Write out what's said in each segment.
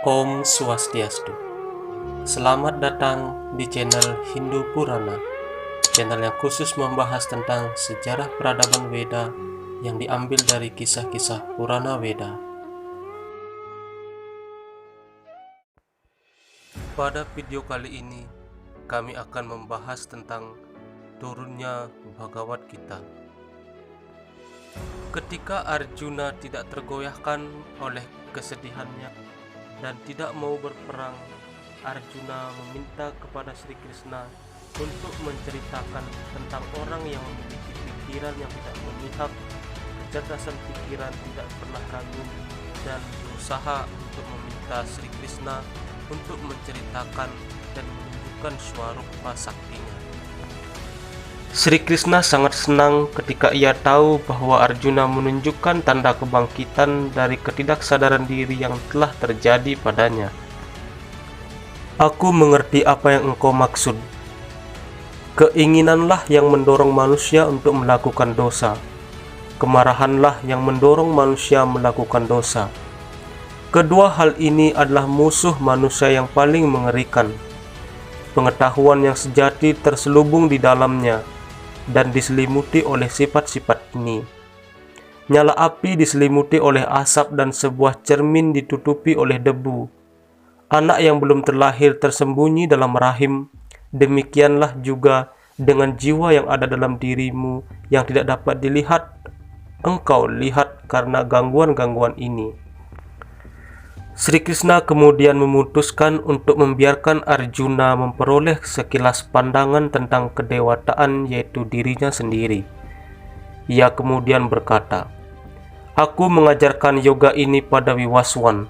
Om Swastiastu. Selamat datang di channel Hindu Purana, channel yang khusus membahas tentang sejarah peradaban Weda yang diambil dari kisah-kisah Purana Weda. Pada video kali ini, kami akan membahas tentang turunnya Bhagavad Gita. Ketika Arjuna tidak tergoyahkan oleh kesedihannya dan tidak mau berperang, Arjuna meminta kepada Sri Krishna untuk menceritakan tentang orang yang memiliki pikiran yang tidak memihak, kecerdasan pikiran tidak pernah ragu, dan berusaha untuk meminta Sri Krishna untuk menceritakan dan menunjukkan Swarupa saktinya. Sri Krishna sangat senang ketika ia tahu bahwa Arjuna menunjukkan tanda kebangkitan dari ketidaksadaran diri yang telah terjadi padanya. Aku mengerti apa yang engkau maksud. Keinginanlah yang mendorong manusia untuk melakukan dosa. Kemarahanlah yang mendorong manusia melakukan dosa. Kedua hal ini adalah musuh manusia yang paling mengerikan. Pengetahuan yang sejati terselubung di dalamnya dan diselimuti oleh sifat-sifat ini. Nyala api diselimuti oleh asap dan sebuah cermin ditutupi oleh debu. Anak yang belum terlahir tersembunyi dalam rahim. Demikianlah juga dengan jiwa yang ada dalam dirimu yang tidak dapat dilihat. Engkau lihat karena gangguan-gangguan ini. Sri Krishna kemudian memutuskan untuk membiarkan Arjuna memperoleh sekilas pandangan tentang kedewataan, yaitu dirinya sendiri. Ia kemudian berkata, "Aku mengajarkan yoga ini pada Wiwaswan.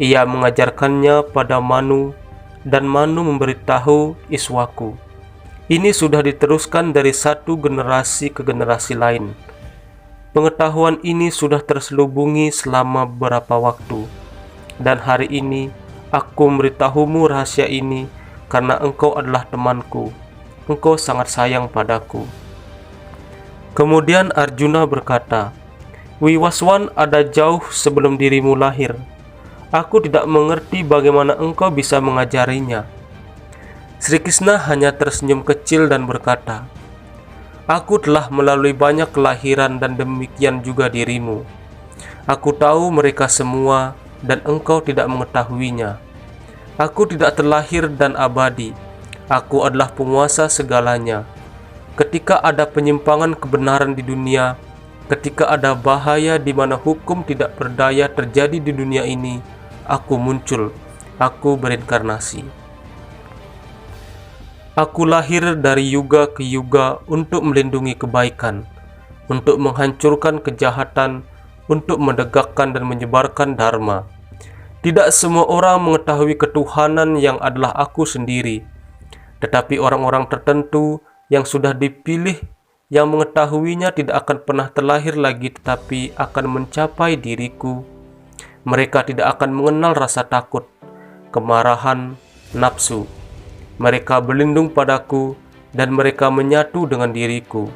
Ia mengajarkannya pada Manu, dan Manu memberitahu Iswaku. Ini sudah diteruskan dari satu generasi ke generasi lain. Pengetahuan ini sudah terselubungi selama beberapa waktu. Dan hari ini aku memberitahumu rahasia ini karena engkau adalah temanku. Engkau sangat sayang padaku." Kemudian Arjuna berkata, "Wiwaswan ada jauh sebelum dirimu lahir. Aku tidak mengerti bagaimana engkau bisa mengajarinya." Sri Krishna hanya tersenyum kecil dan berkata, "Aku telah melalui banyak kelahiran dan demikian juga dirimu. Aku tahu mereka semua dan engkau tidak mengetahuinya. Aku tidak terlahir dan abadi. Aku adalah penguasa segalanya. Ketika ada penyimpangan kebenaran di dunia, ketika ada bahaya di mana hukum tidak berdaya terjadi di dunia ini, aku muncul. Aku berinkarnasi. Aku lahir dari yuga ke yuga untuk melindungi kebaikan, untuk menghancurkan kejahatan, untuk menegakkan dan menyebarkan dharma. Tidak semua orang mengetahui ketuhanan yang adalah aku sendiri, tetapi orang-orang tertentu yang sudah dipilih yang mengetahuinya tidak akan pernah terlahir lagi tetapi akan mencapai diriku. Mereka tidak akan mengenal rasa takut, kemarahan, nafsu. Mereka berlindung padaku dan mereka menyatu dengan diriku.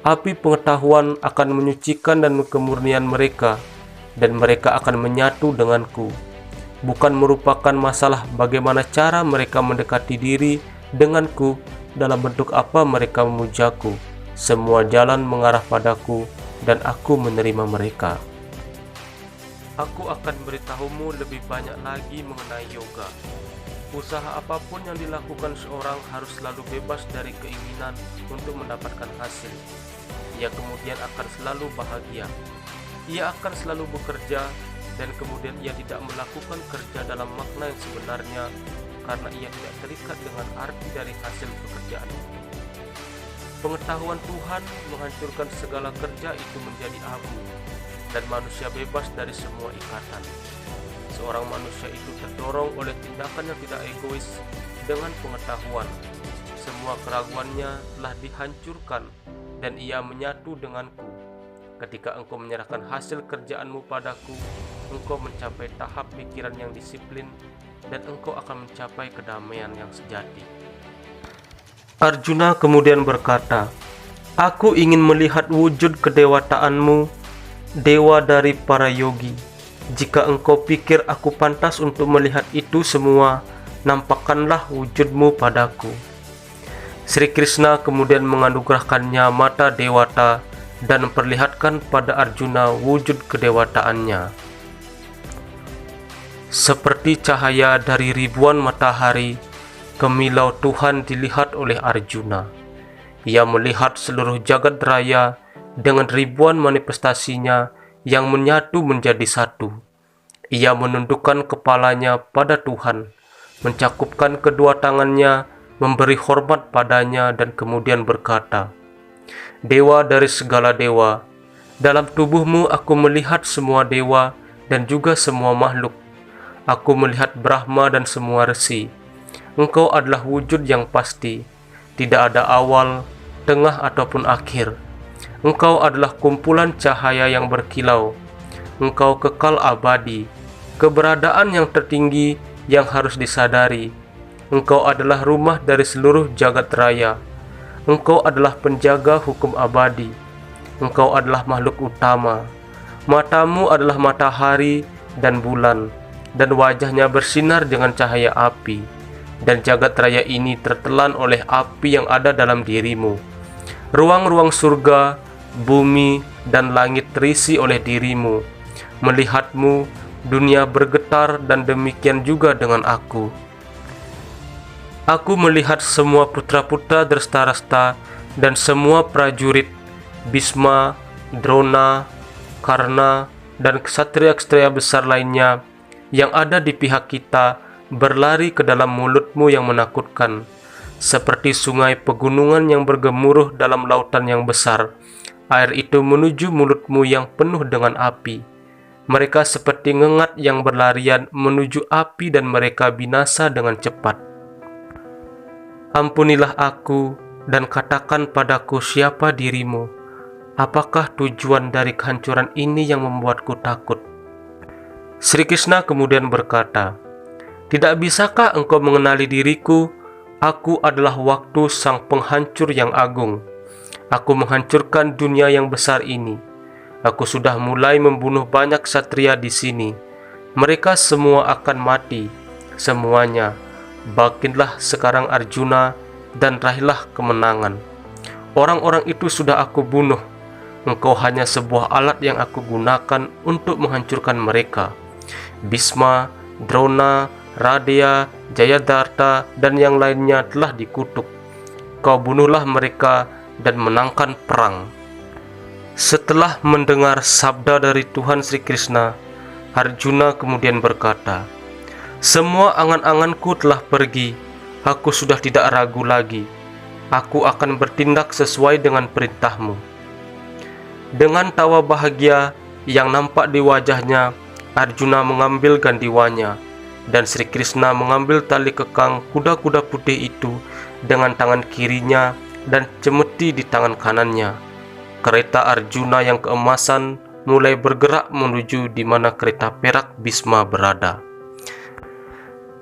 Api pengetahuan akan menyucikan dan kemurnian mereka, dan mereka akan menyatu denganku. Bukan merupakan masalah bagaimana cara mereka mendekati diri denganku, dalam bentuk apa mereka memujaku. Semua jalan mengarah padaku, dan aku menerima mereka. Aku akan beritahumu lebih banyak lagi mengenai yoga. Usaha apapun yang dilakukan seorang harus selalu bebas dari keinginan untuk mendapatkan hasil. Ia kemudian akan selalu bahagia. Ia akan selalu bekerja, dan kemudian ia tidak melakukan kerja dalam makna yang sebenarnya karena ia tidak terikat dengan arti dari hasil pekerjaan. Pengetahuan Tuhan menghancurkan segala kerja itu menjadi abu, dan manusia bebas dari semua ikatan. Seorang manusia itu terdorong oleh tindakan yang tidak egois dengan pengetahuan. Semua keraguannya telah dihancurkan dan ia menyatu denganku. Ketika engkau menyerahkan hasil kerjaanmu padaku, engkau mencapai tahap pikiran yang disiplin dan engkau akan mencapai kedamaian yang sejati. Arjuna kemudian berkata, "Aku ingin melihat wujud kedewataanmu, dewa dari para yogi. Jika engkau pikir aku pantas untuk melihat itu semua, nampakkanlah wujudmu padaku." Sri Krishna kemudian menganugerahkannya mata dewata dan memperlihatkan pada Arjuna wujud kedewataannya. Seperti cahaya dari ribuan matahari, kemilau Tuhan dilihat oleh Arjuna. Ia melihat seluruh jagat raya dengan ribuan manifestasinya yang menyatu menjadi satu. Ia menundukkan kepalanya pada Tuhan, mencakupkan kedua tangannya, memberi hormat padanya, dan kemudian berkata, "Dewa dari segala dewa, dalam tubuhmu aku melihat semua dewa dan juga semua makhluk. Aku melihat Brahma dan semua resi. Engkau adalah wujud yang pasti, tidak ada awal, tengah ataupun akhir. Engkau adalah kumpulan cahaya yang berkilau. Engkau kekal abadi, keberadaan yang tertinggi yang harus disadari. Engkau adalah rumah dari seluruh jagat raya. Engkau adalah penjaga hukum abadi. Engkau adalah makhluk utama. Matamu adalah matahari dan bulan, dan wajahnya bersinar dengan cahaya api. Dan jagat raya ini tertelan oleh api yang ada dalam dirimu. Ruang-ruang surga, bumi, dan langit terisi oleh dirimu. Melihatmu, dunia bergetar, dan demikian juga dengan aku. Aku melihat semua putra-putra Dresta-rasta dan semua prajurit, Bhisma, Drona, Karna, dan ksatria-ksatria besar lainnya yang ada di pihak kita berlari ke dalam mulutmu yang menakutkan, seperti sungai pegunungan yang bergemuruh dalam lautan yang besar. Air itu menuju mulutmu yang penuh dengan api. Mereka seperti ngengat yang berlarian menuju api dan mereka binasa dengan cepat. Ampunilah aku dan katakan padaku siapa dirimu. Apakah tujuan dari kehancuran ini yang membuatku takut?" Sri Krishna kemudian berkata, "Tidak bisakah engkau mengenali diriku? Aku adalah waktu sang penghancur yang agung. Aku menghancurkan dunia yang besar ini. Aku sudah mulai membunuh banyak ksatria di sini. Mereka semua akan mati, semuanya. Bangkitlah sekarang Arjuna dan raihlah kemenangan. Orang-orang itu sudah aku bunuh. Engkau hanya sebuah alat yang aku gunakan untuk menghancurkan mereka. Bhisma, Drona, Radea, Jayadarta, dan yang lainnya telah dikutuk. Kau bunuhlah mereka dan menangkan perang." Setelah mendengar sabda dari Tuhan Sri Krishna, Arjuna kemudian berkata, "Semua angan-anganku telah pergi. Aku sudah tidak ragu lagi. Aku akan bertindak sesuai dengan perintahmu." Dengan tawa bahagia yang nampak di wajahnya, Arjuna mengambil gandiwanya, dan Sri Krishna mengambil tali kekang kuda-kuda putih itu dengan tangan kirinya dan cemeti di tangan kanannya. Kereta Arjuna yang keemasan mulai bergerak menuju di mana kereta perak Bhisma berada.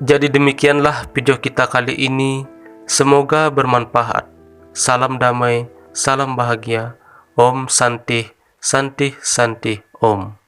Jadi demikianlah video kita kali ini. Semoga bermanfaat. Salam damai, salam bahagia. Om Santi, Santi, Santi, Om.